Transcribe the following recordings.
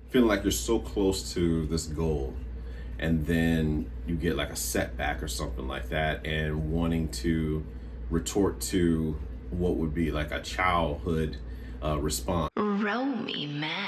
Feeling like you're so close to this goal, and then you get like a setback or something like that, and wanting to retort to what would be like a childhood response. Roll me, Mac.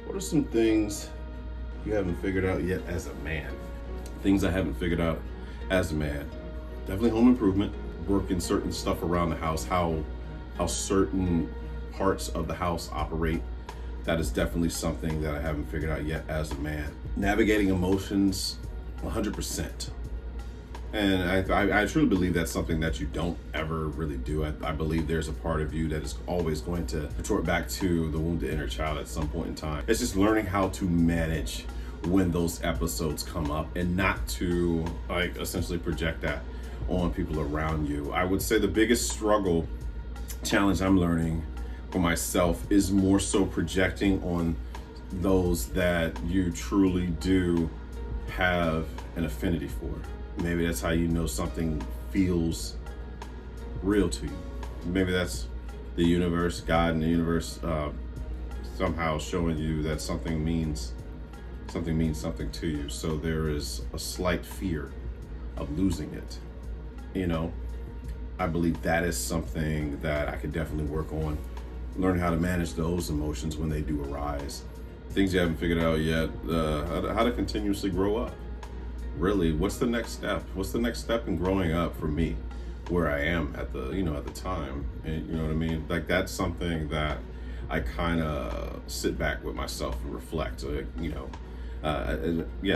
What are some things you haven't figured out yet as a man? Things I haven't figured out as a man. Definitely home improvement, working certain stuff around the house, how certain parts of the house operate. That is definitely something that I haven't figured out yet as a man. Navigating emotions 100%. And I truly believe that's something that you don't ever really do. I believe there's a part of you that is always going to retort back to the wounded inner child at some point in time. It's just learning how to manage when those episodes come up and not to like essentially project that on people around you. I would say the biggest challenge I'm learning for myself is more so projecting on those that you truly do have an affinity for. Maybe that's how you know something feels real to you. Maybe that's the universe, God and the universe somehow showing you that something means something to you. So there is a slight fear of losing it. You know, I believe that is something that I could definitely work on. Learning how to manage those emotions when they do arise. Things you haven't figured out yet, how to continuously grow up. Really, what's the next step? What's the next step in growing up for me, where I am at the time? And you know what I mean? Like that's something that I kind of sit back with myself and reflect. I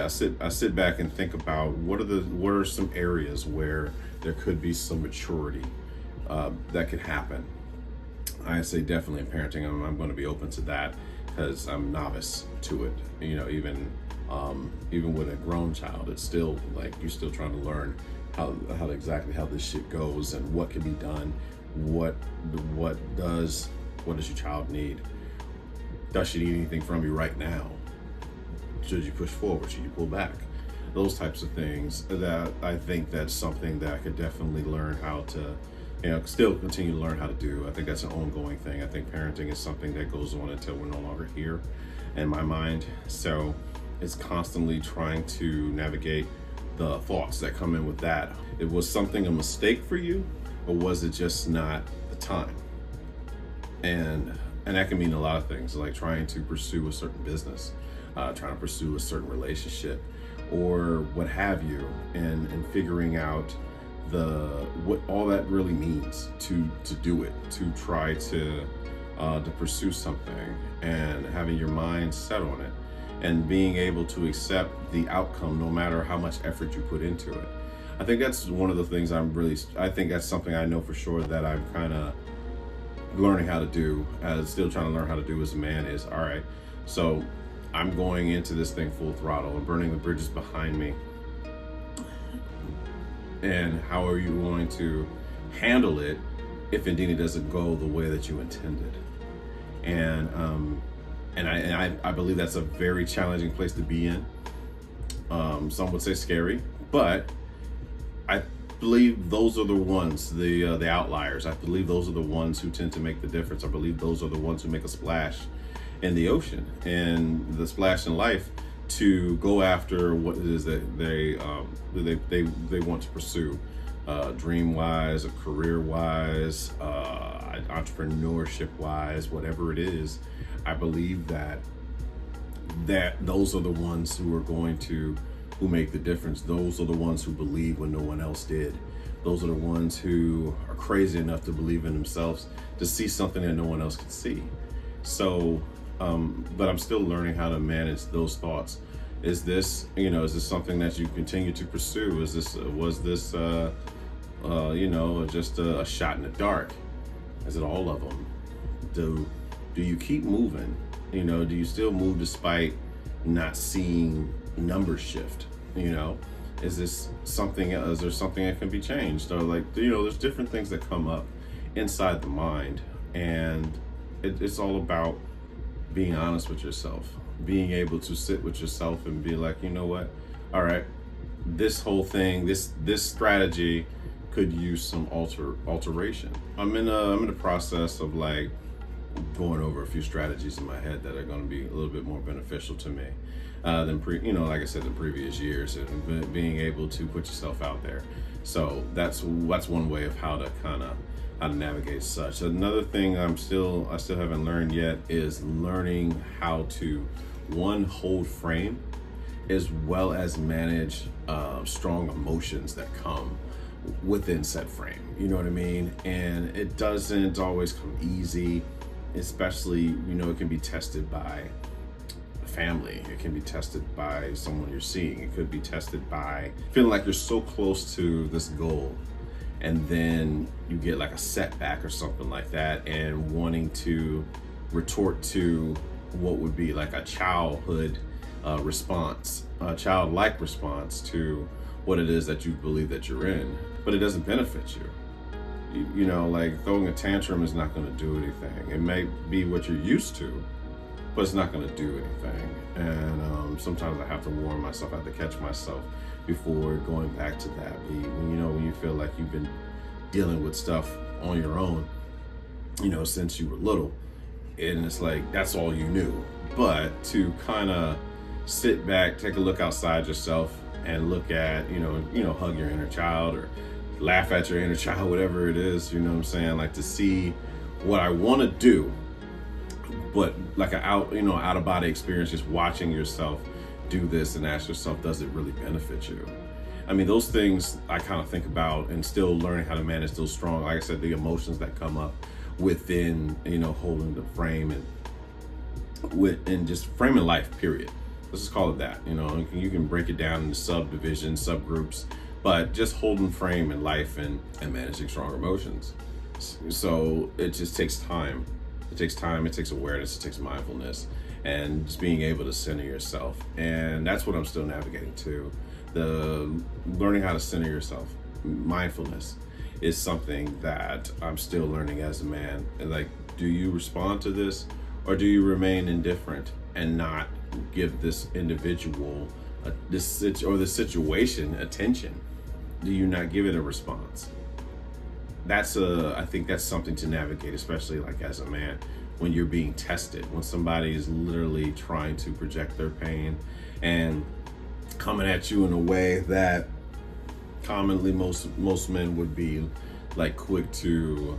sit back and think about what are some areas where there could be some maturity that could happen. I say definitely in parenting, I'm going to be open to that because I'm novice to it. You know, even with a grown child, it's still like you're still trying to learn how this shit goes and what can be done. What does your child need? Does she need anything from you right now? Should you push forward? Should you pull back? Those types of things that I think that's something that I could definitely learn how to, still continue to learn how to do. I think that's an ongoing thing. I think parenting is something that goes on until we're no longer here in my mind. So it's constantly trying to navigate the thoughts that come in with that. Was something a mistake for you, or was it just not the time? And that can mean a lot of things, like trying to pursue a certain business, trying to pursue a certain relationship, or what have you, and figuring out what all that really means to do it, to try to pursue something, and having your mind set on it, and being able to accept the outcome no matter how much effort you put into it. I think that's one of the things I think that's something I know for sure that I'm kind of learning how to do, still trying to learn how to do as a man, is all right, so I'm going into this thing full throttle and burning the bridges behind me. And how are you going to handle it if indeed it doesn't go the way that you intended? And I believe that's a very challenging place to be in. Some would say scary, but I believe those are the ones, the outliers. I believe those are the ones who tend to make the difference. I believe those are the ones who make a splash in the ocean, and the splash in life, to go after what it is that they want to pursue, dream wise, career wise, entrepreneurship wise, whatever it is. I believe that those are the ones who make the difference. Those are the ones who believe when no one else did. Those are the ones who are crazy enough to believe in themselves, to see something that no one else could see. So but I'm still learning how to manage those thoughts. Is this something that you continue to pursue? Was this just a shot in the dark? Is it all of them? Do you keep moving? Do you still move despite not seeing numbers shift? Is this something? Is there something that can be changed? Or there's different things that come up inside the mind, and it's all about being honest with yourself, being able to sit with yourself and be like, you know what? All right, this whole thing, this strategy could use some alteration. I'm in the process of going over a few strategies in my head that are going to be a little bit more beneficial to me than like I said, in previous years, and being able to put yourself out there. So that's one way of how to navigate such. Another thing I still haven't learned yet is learning how to hold frame, as well as manage strong emotions that come within said frame. You know what I mean? And it doesn't always come easy, especially it can be tested by family, it can be tested by someone you're seeing, it could be tested by feeling like you're so close to this goal, and then you get a setback or something like that, and wanting to retort to what would be a childhood response, a childlike response to what it is that you believe that you're in, but it doesn't benefit you. Throwing a tantrum is not going to do anything. It may be what you're used to, but it's not going to do anything. And sometimes I have to warn myself, I have to catch myself before going back to that. When you feel like you've been dealing with stuff on your own, since you were little, and it's that's all you knew. But to kind of sit back, take a look outside yourself, and look at, hug your inner child, or laugh at your inner child, whatever it is, to see what I want to do, but an out of body experience, just watching yourself do this, and ask yourself, does it really benefit you? I mean, those things I kind of think about, and still learning how to manage those strong, like I said, the emotions that come up within, holding the frame, and just framing life, period. Let's just call it that. You can break it down into subdivisions, subgroups, but just holding frame in life and managing strong emotions. So it just takes time. It takes time, it takes awareness, it takes mindfulness, and just being able to center yourself. And that's what I'm still navigating too. The learning how to center yourself. Mindfulness is something that I'm still learning as a man. And do you respond to this, or do you remain indifferent and not give this individual this situation attention? Do you not give it a response? I think that's something to navigate, especially as a man, when you're being tested, when somebody is literally trying to project their pain and coming at you in a way that commonly most men would be quick to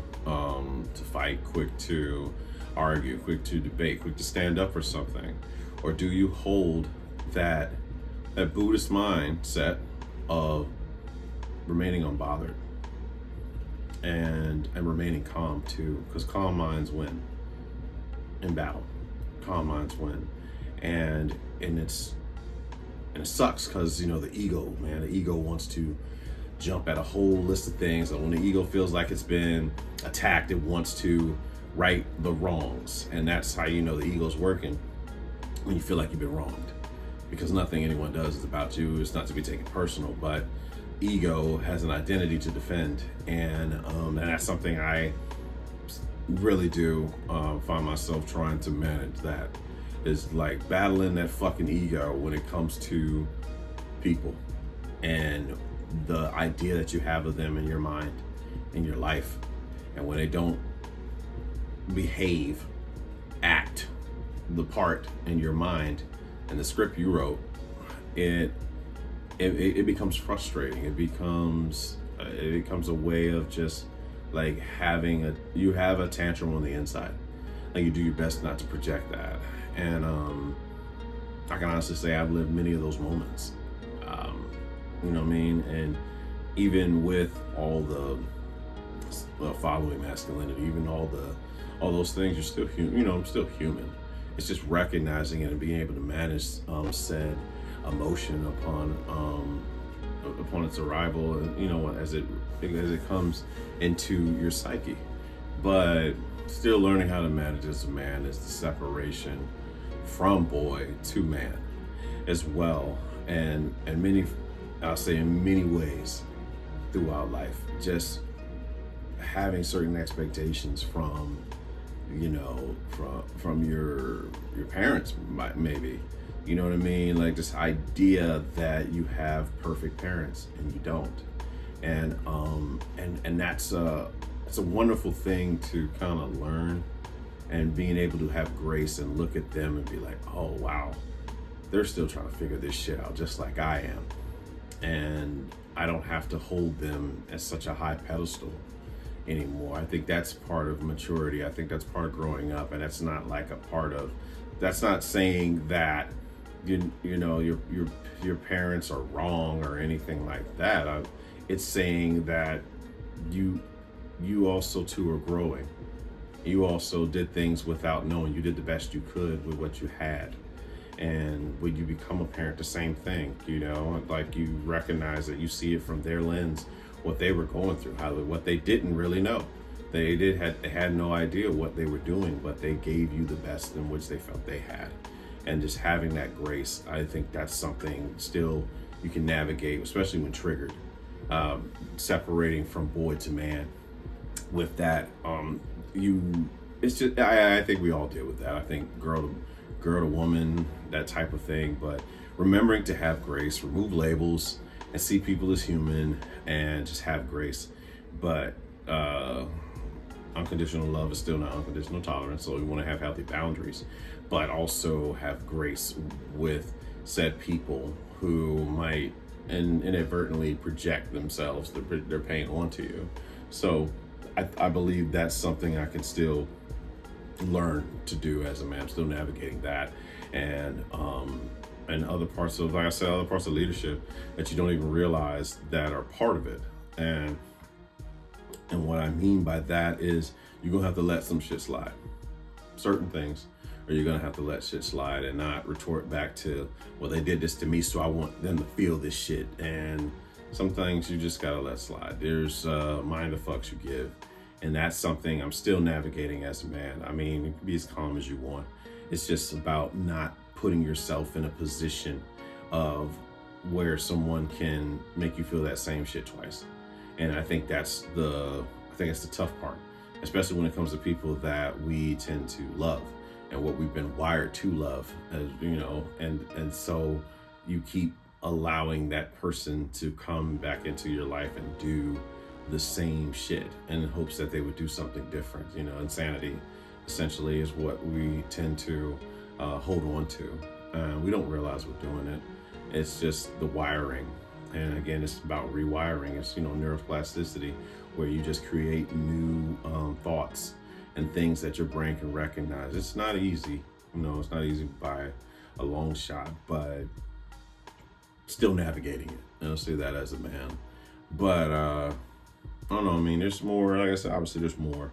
fight, quick to argue, quick to debate, quick to stand up for something. Or do you hold that Buddhist mindset of remaining unbothered, and remaining calm too, because calm minds win in battle. Calm minds win, and it sucks because the ego, man, the ego wants to jump at a whole list of things, and when the ego feels like it's been attacked, it wants to right the wrongs, and that's how the ego's working when you feel like you've been wronged, because nothing anyone does is about you. It's not to be taken personal, but ego has an identity to defend, and that's something I really do find myself trying to manage. That is like battling that fucking ego when it comes to people and the idea that you have of them in your mind, in your life, and when they don't behave, act the part in your mind and the script you wrote, it becomes frustrating. It becomes a way of just like you have a tantrum on the inside. Like, you do your best not to project that. And I can honestly say I've lived many of those moments. You know what I mean? And even with all the following masculinity, even all those things, you're still human. I'm still human. It's just recognizing it and being able to manage said emotion upon its arrival, and as it comes into your psyche. But still learning how to manage as a man is the separation from boy to man as well, and I'll say in many ways throughout life, just having certain expectations from your parents, maybe, you know what I mean? Like, this idea that you have perfect parents and you don't, and that's it's a wonderful thing to kind of learn, and being able to have grace and look at them and be like, oh wow, they're still trying to figure this shit out just like I am, and I don't have to hold them at such a high pedestal anymore. I think that's part of maturity. I think that's part of growing up, and that's not like that's not saying that your parents are wrong or anything like that. It's saying that you also too are growing. You also did things without knowing. You did the best you could with what you had. And when you become a parent, the same thing, like, you recognize that you see it from their lens, what they were going through, what they didn't really know. They had no idea what they were doing, but they gave you the best in which they felt they had. And just having that grace, I think that's something still you can navigate, especially when triggered. Separating from boy to man with that, it's just, I think we all deal with that. I think girl to woman, that type of thing. But remembering to have grace, remove labels, and see people as human, and just have grace. But unconditional love is still not unconditional tolerance, so we want to have healthy boundaries, but also have grace with said people who might inadvertently project themselves, their pain onto you. So I believe that's something I can still learn to do as a man. I'm still navigating that, and other parts of, like I said, other parts of leadership that you don't even realize that are part of it. And what I mean by that is you're gonna have to let some shit slide, certain things, or you're gonna have to let shit slide and not retort back to, well, they did this to me, so I want them to feel this shit. And some things you just gotta let slide. There's mind the fucks you give, and that's something I'm still navigating as a man. I mean, you can be as calm as you want. It's just about not putting yourself in a position of where someone can make you feel that same shit twice. And I think that's the tough part, especially when it comes to people that we tend to love and what we've been wired to love, as and so you keep allowing that person to come back into your life and do the same shit in hopes that they would do something different. Insanity essentially is what we tend to hold on to. We don't realize we're doing it. It's just the wiring. And again, it's about rewiring. It's, neuroplasticity, where you just create new thoughts and things that your brain can recognize. It's not easy. It's not easy by a long shot, but still navigating it. And I'll say that as a man. But I don't know. I mean, there's more. Like I said, obviously, there's more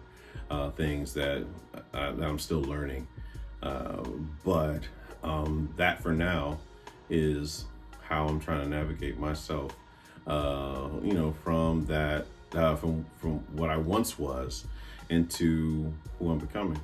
things that I'm still learning. But that for now is how I'm trying to navigate myself. From that, from what I once was, into who I'm becoming.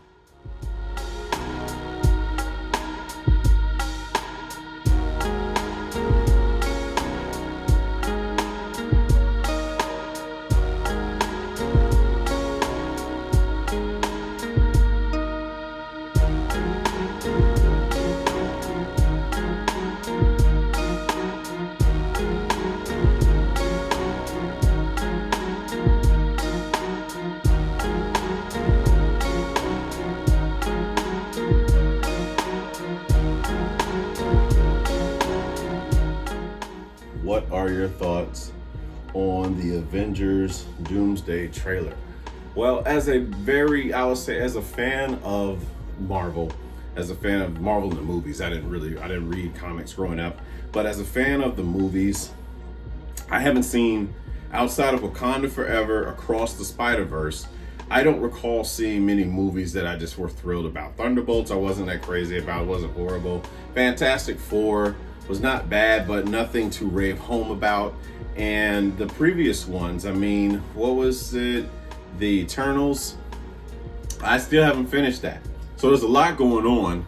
What are your thoughts on the Avengers Doomsday trailer? Well, I would say, as a fan of Marvel, in the movies, I didn't read comics growing up, but as a fan of the movies, I haven't seen, outside of Wakanda Forever, Across the Spider-Verse, I don't recall seeing many movies that I just were thrilled about. Thunderbolts, I wasn't that crazy about, it wasn't horrible. Fantastic Four was not bad, but nothing to rave home about. And the previous ones, I mean, what was it? The Eternals, I still haven't finished that. So there's a lot going on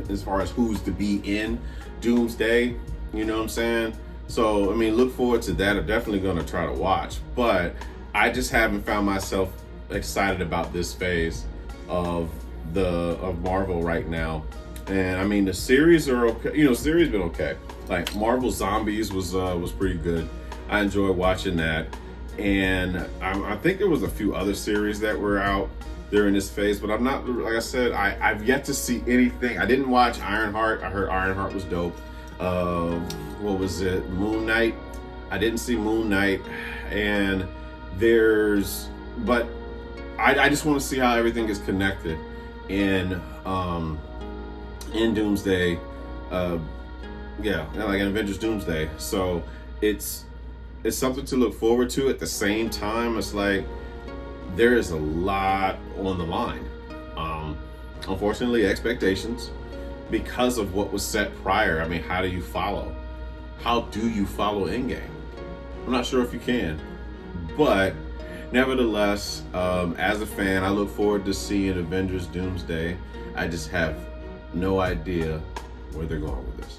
as far as who's to be in Doomsday, you know what I'm saying? So, I mean, look forward to that. I'm definitely going to try to watch, but I just haven't found myself excited about this phase of Marvel right now. And I mean, the series are okay. Series been okay. Like Marvel Zombies was pretty good. I enjoyed watching that. And I think there was a few other series that were out during this phase, but I'm not, like I said, I've yet to see anything. I didn't watch Ironheart. I heard Ironheart was dope. What was it? Moon Knight. I didn't see Moon Knight. And but I just want to see how everything is connected in Doomsday. Like in Avengers Doomsday. So it's something to look forward to. At the same time, it's like there is a lot on the line. Unfortunately, expectations, because of what was set prior. I mean, how do you follow Endgame? I'm not sure if you can, but nevertheless, as a fan, I look forward to seeing Avengers Doomsday. I just have no idea where they're going with this.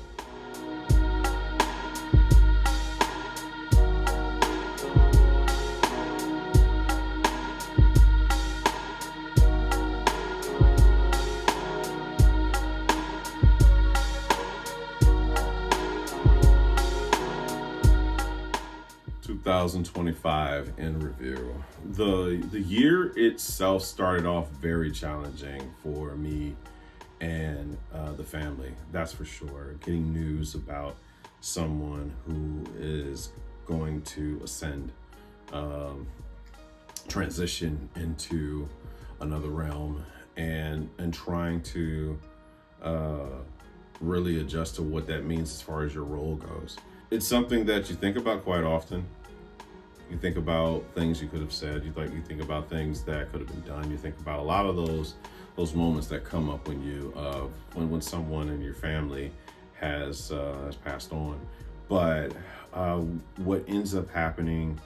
2025 in review. The year itself started off very challenging for me and the family, that's for sure. Getting news about someone who is going to ascend, transition into another realm, and trying to really adjust to what that means as far as your role goes. It's something that you think about quite often. You think about things you could have said. You think about things that could have been done. You think about a lot of those moments that come up when when someone in your family has passed on. But what ends up happening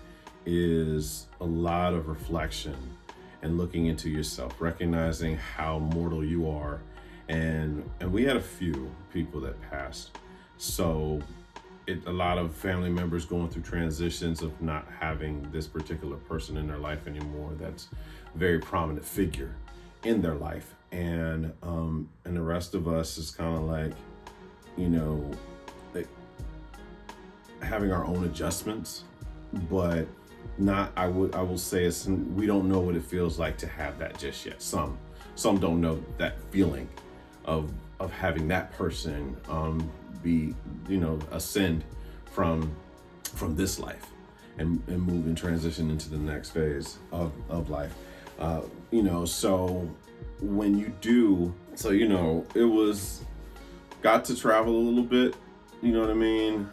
is a lot of reflection and looking into yourself, recognizing how mortal you are. And we had a few people that passed. So a lot of family members going through transitions of not having this particular person in their life anymore that's a very prominent figure in their life. And the rest of us is kind of like, like having our own adjustments, but not, I will say we don't know what it feels like to have that just yet. Some don't know that feeling of having that person be, ascend from this life and move and transition into the next phase of life. So when you do, it got to travel a little bit, you know what I mean?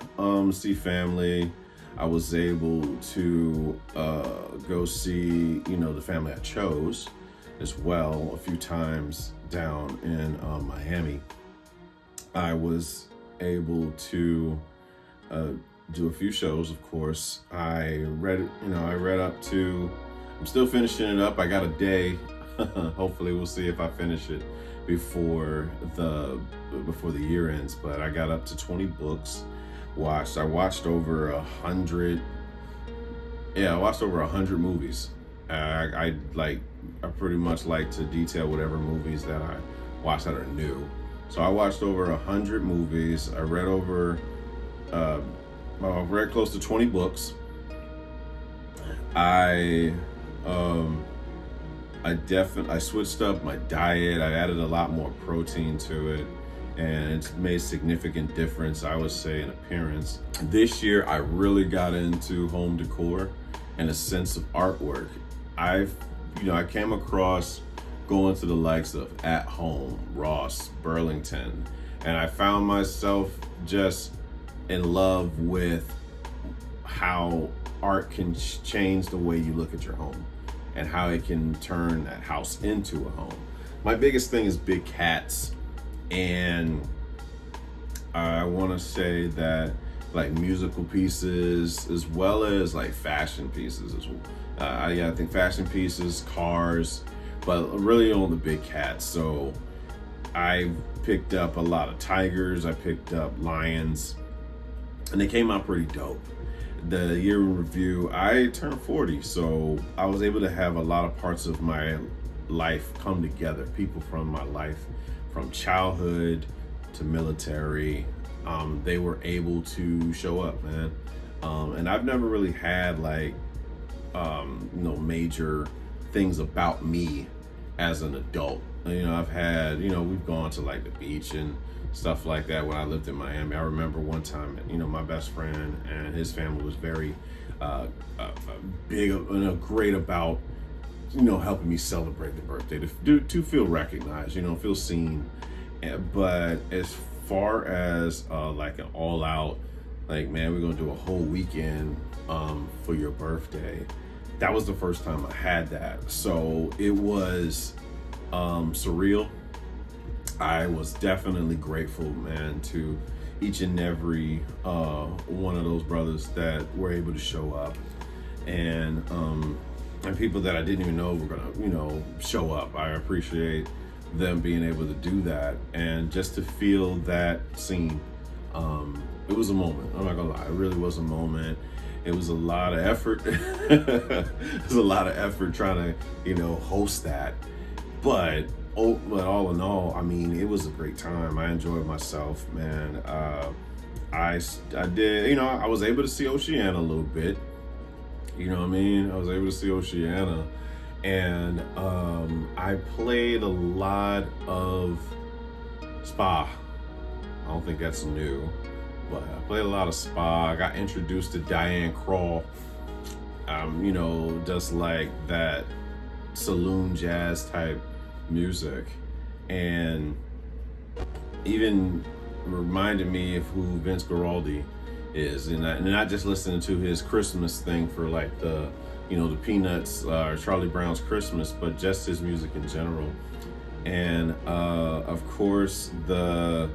See family. I was able to go see, you know, the family I chose as well a few times down in Miami. I was able to do a few shows, of course. I read up to, I'm still finishing it up. I got a day. Hopefully we'll see if I finish it before the year ends, but I got up to 20 books. I watched over 100. Yeah, I watched over 100 movies. I pretty much like to detail whatever movies that I watched that are new. So I watched over 100 movies. I read read close to 20 books. I switched up my diet. I added a lot more protein to it, and it's made significant difference, I would say, in appearance. This year, I really got into home decor and a sense of artwork. I came across going to the likes of At Home, Ross, Burlington, and I found myself just in love with how art can change the way you look at your home and how it can turn that house into a home. My biggest thing is big cats, and I want to say that like musical pieces as well as like fashion pieces as well. I think fashion pieces, cars, but really on the big cats. So I picked up a lot of tigers, I picked up lions, and they came out pretty dope. The year in review, I turned 40, so I was able to have a lot of parts of my life come together. People from my life, from childhood to military, they were able to show up, man. And I've never really had like, major things about me as an adult. I've had, we've gone to like the beach and stuff like that when I lived in Miami. I remember one time, my best friend and his family was very big and great about, helping me celebrate the birthday, to feel recognized, feel seen. But as far as like an all out, like, man, we're gonna do a whole weekend for your birthday, that was the first time I had that. So it was surreal. I was definitely grateful, man, to each and every one of those brothers that were able to show up, and people that I didn't even know were gonna, show up. I appreciate them being able to do that, and just to feel that scene. It was a moment. I'm not gonna lie, it really was a moment. It was a lot of effort. It was a lot of effort trying to, host that, but all in all, I mean, it was a great time. I enjoyed myself, man. I did, I was able to see Oceana a little bit. I was able to see Oceana, and I played a lot of Spa. I don't think that's new, but I played a lot of Spa. I got introduced to Diane Krall, just like that saloon jazz type music, and even reminded me of who Vince Guaraldi is, and not just listening to his Christmas thing for like the Peanuts or Charlie Brown's Christmas, but just his music in general. And of course the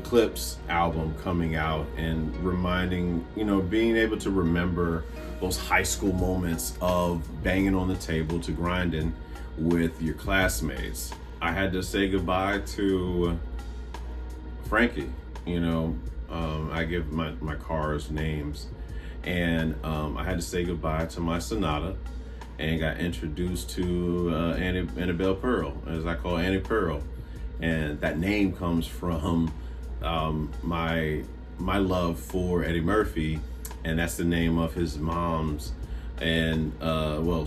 Clips album coming out and reminding, being able to remember those high school moments of banging on the table to grinding with your classmates. I had to say goodbye to Frankie. I give my cars names, and I had to say goodbye to my Sonata, and got introduced to Annabelle Pearl, as I call Annie Pearl, and that name comes from my love for Eddie Murphy, and that's the name of his mom's, and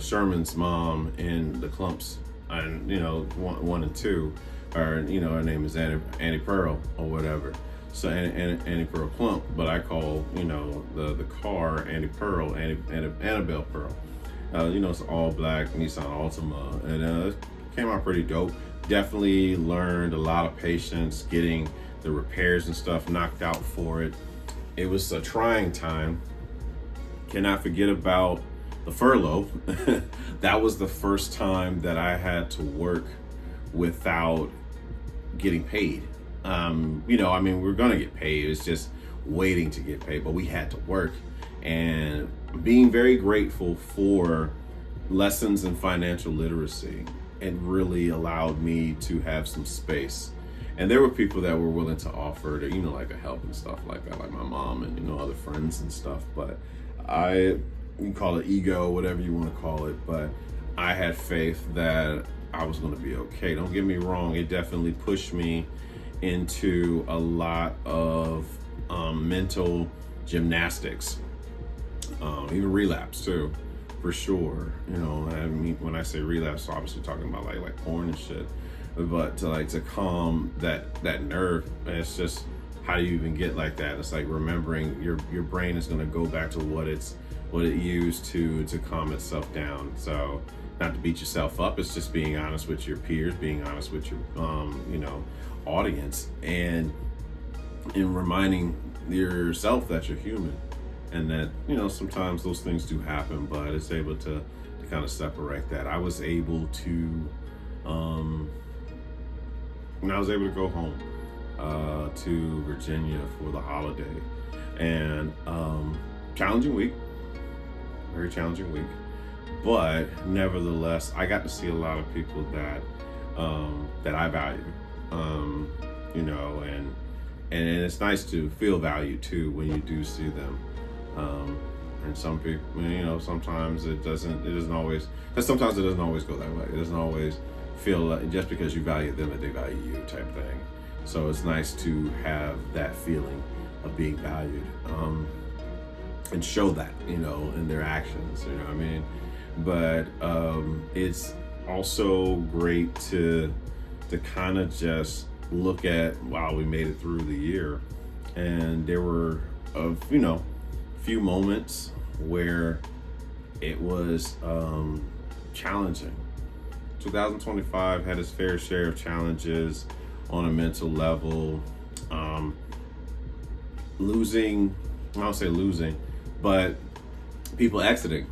Sherman's mom in the Clumps, and 1 and 2, or her name is Annie Pearl or whatever. So Annie Pearl Clump, but I call the car Annie Pearl, Annabelle Pearl. It's all black Nissan Altima, and it came out pretty dope. Definitely learned a lot of patience getting the repairs and stuff knocked out for it. It was a trying time. Cannot forget about the furlough. That was the first time that I had to work without getting paid. We're gonna get paid. It's just waiting to get paid, but we had to work, and being very grateful for lessons in financial literacy. It really allowed me to have some space. And there were people that were willing to offer to, like a help and stuff like that, like my mom and, other friends and stuff. But you can call it ego, whatever you want to call it. But I had faith that I was going to be okay. Don't get me wrong. It definitely pushed me into a lot of mental gymnastics, even relapse too, for sure. When I say relapse, obviously talking about like porn and shit. But to calm that nerve, it's just, how do you even get like that? It's like remembering your brain is going to go back to what it used to calm itself down. So not to beat yourself up, it's just being honest with your peers, being honest with your audience, and in reminding yourself that you're human, and that sometimes those things do happen, but it's able to kind of separate that. I was able to go home to Virginia for the holiday, and challenging week, very challenging week, but nevertheless I got to see a lot of people that I value, and it's nice to feel value too when you do see them. And some people, sometimes it doesn't always, because sometimes it doesn't always go that way. It doesn't always feel like just because you value them that they value you type thing. So it's nice to have that feeling of being valued, and show that, in their actions, But it's also great to kind of just look at, wow, we made it through the year, and there were few moments where it was challenging. 2025 had its fair share of challenges on a mental level. I don't say losing, but people exiting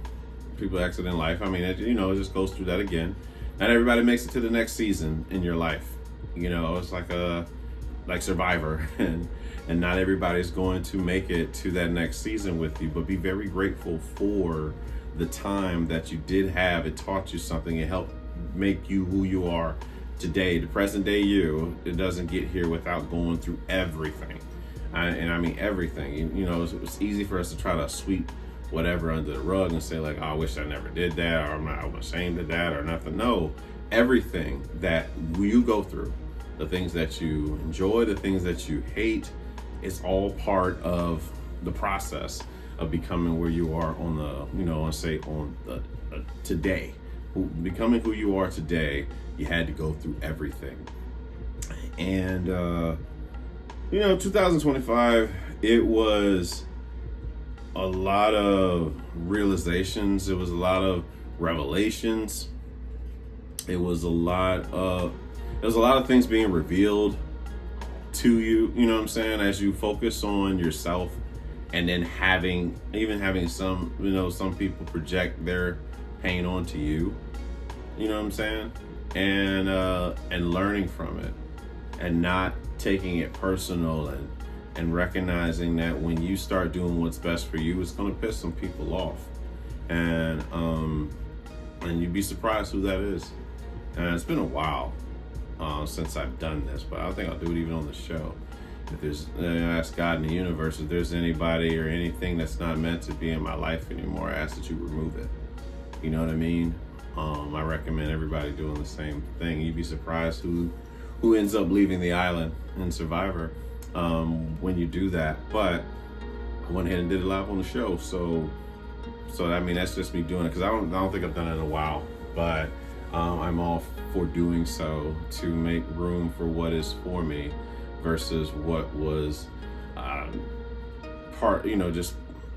life. It just goes through that again. Not everybody makes it to the next season in your life. It's like Survivor, and not everybody's going to make it to that next season with you, but be very grateful for the time that you did have. It taught you something. It helped make you who you are today, the present day you. It doesn't get here without going through everything. Everything. It's easy for us to try to sweep whatever under the rug and say like, oh, I wish I never did that, or I'm ashamed of that, or nothing. No, everything that you go through, the things that you enjoy, the things that you hate, it's all part of the process of becoming where you are on the, today. Becoming who you are today, you had to go through everything. And, 2025, it was a lot of realizations. It was a lot of revelations. It was a lot of things being revealed to you, as you focus on yourself, and then having some people project their pain onto you, and learning from it, and not taking it personal, and recognizing that when you start doing what's best for you, it's going to piss some people off, and you'd be surprised who that is. And it's been a while since I've done this, but I think I'll do it even on the show. If there's, ask God in the universe, if there's anybody or anything that's not meant to be in my life anymore, I ask that you remove it. You know what I mean? I recommend everybody doing the same thing. You'd be surprised who ends up leaving the island in Survivor when you do that. But I went ahead and did it live on the show, so that's just me doing it, because I don't think I've done it in a while, but I'm all for doing so to make room for what is for me versus what was just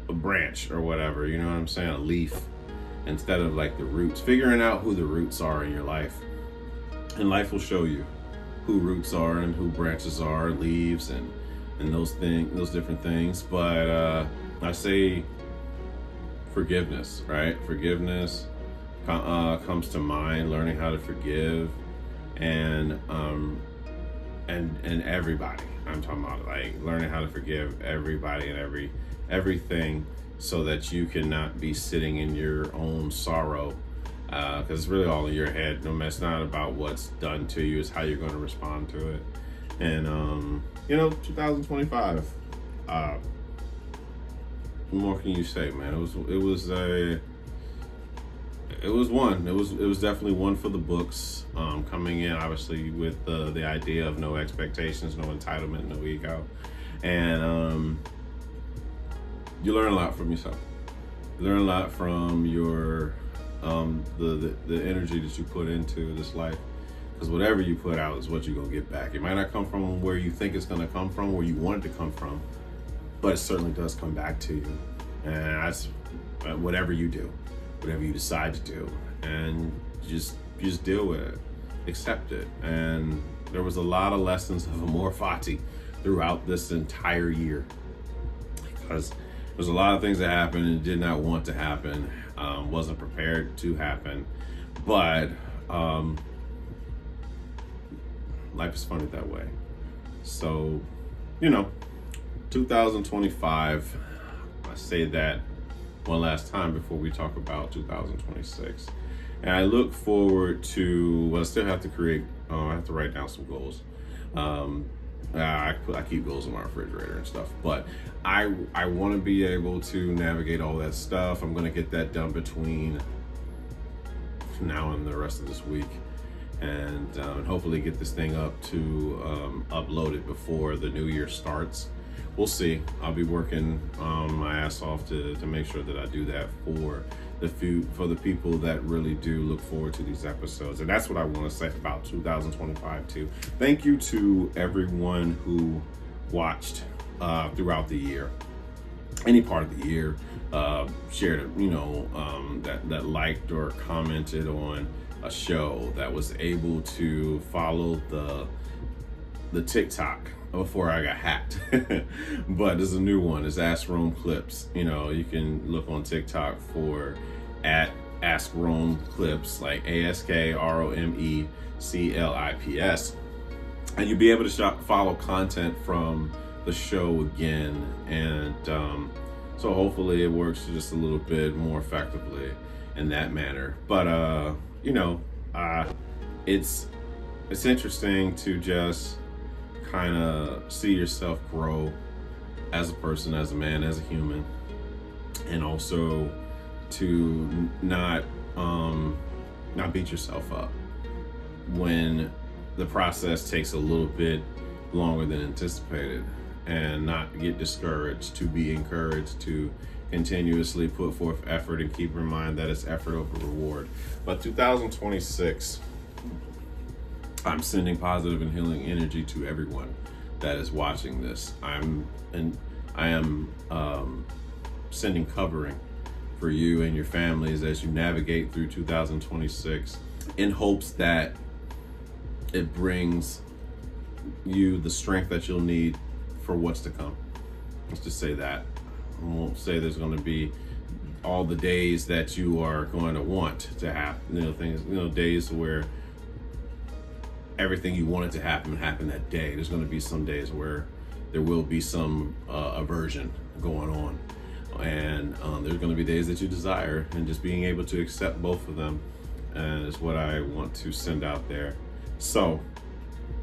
a branch or whatever, you know what I'm saying, a leaf, instead of like the roots. Figuring out who the roots are in your life, and life will show you who roots are and who branches are, leaves, and those different things. But I say forgiveness, right? Forgiveness comes to mind. Learning how to forgive, and everybody. I'm talking about like learning how to forgive everybody and everything, so that you cannot be sitting in your own sorrow, because it's really all in your head. No, it's not about what's done to you; it's how you're going to respond to it. And 2025. What more can you say, man? It was definitely one for the books. Coming in obviously with the idea of no expectations, no entitlement, no ego, and you learn a lot from yourself. You learn a lot from your the energy that you put into this life, because whatever you put out is what you're gonna get back. It might not come from where you think it's gonna come from, where you want it to come from, but it certainly does come back to you. And that's whatever you do, whatever you decide to do, and just deal with it, accept it. And there was a lot of lessons of amor fati throughout this entire year, because there's a lot of things that happened and did not want to happen, wasn't prepared to happen, but life is funny that way. So 2025, I say that one last time before we talk about 2026. And I look forward to, well, I still have to create, I have to write down some goals. I keep goals in my refrigerator and stuff, but I want to be able to navigate all that stuff. I'm going to get that done between now and the rest of this week, and hopefully get this thing up to upload it before the new year starts. We'll see. I'll be working my ass off to make sure that I do that for the people that really do look forward to these episodes. And that's what I want to say about 2025 too. Thank you to everyone who watched throughout the year, any part of the year, shared it, that liked or commented on a show, that was able to follow the TikTok before I got hacked. But there's a new one. It's Ask Rome Clips. You can look on TikTok for @Ask Rome Clips, like ASKROMECLIPS, and you'll be able to follow content from the show again. And so hopefully it works just a little bit more effectively in that manner. But it's interesting to just kind of see yourself grow as a person, as a man, as a human, and also to not beat yourself up when the process takes a little bit longer than anticipated, and not get discouraged, to be encouraged to continuously put forth effort and keep in mind that it's effort over reward. But 2026, I'm sending positive and healing energy to everyone that is watching this. I am sending covering for you and your families as you navigate through 2026, in hopes that it brings you the strength that you'll need for what's to come. Let's just say that. I won't say there's going to be all the days that you are going to want to have, days where everything you wanted to happen that day. There's going to be some days where there will be some aversion going on, and there's going to be days that you desire, and just being able to accept both of them is what I want to send out there. So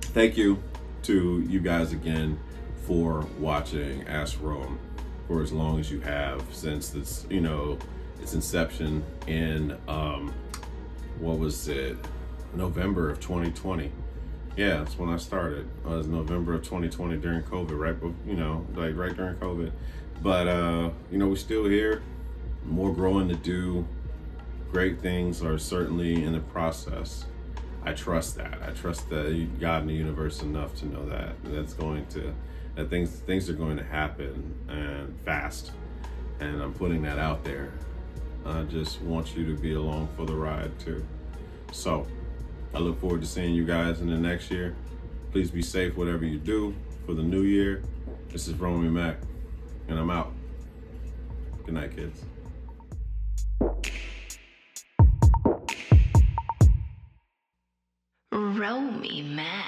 thank you to you guys again for watching Ask Rome for as long as you have, since its inception in November of 2020. Yeah, that's when I started. It was November of 2020 during COVID, right during COVID. But we're still here. More growing to do. Great things are certainly in the process. I trust that. I trust that God and the universe enough to know that things are going to happen, and fast. And I'm putting that out there. I just want you to be along for the ride too. So I look forward to seeing you guys in the next year. Please be safe, whatever you do for the new year. This is Romy Mac, and I'm out. Good night, kids. Romy Mac.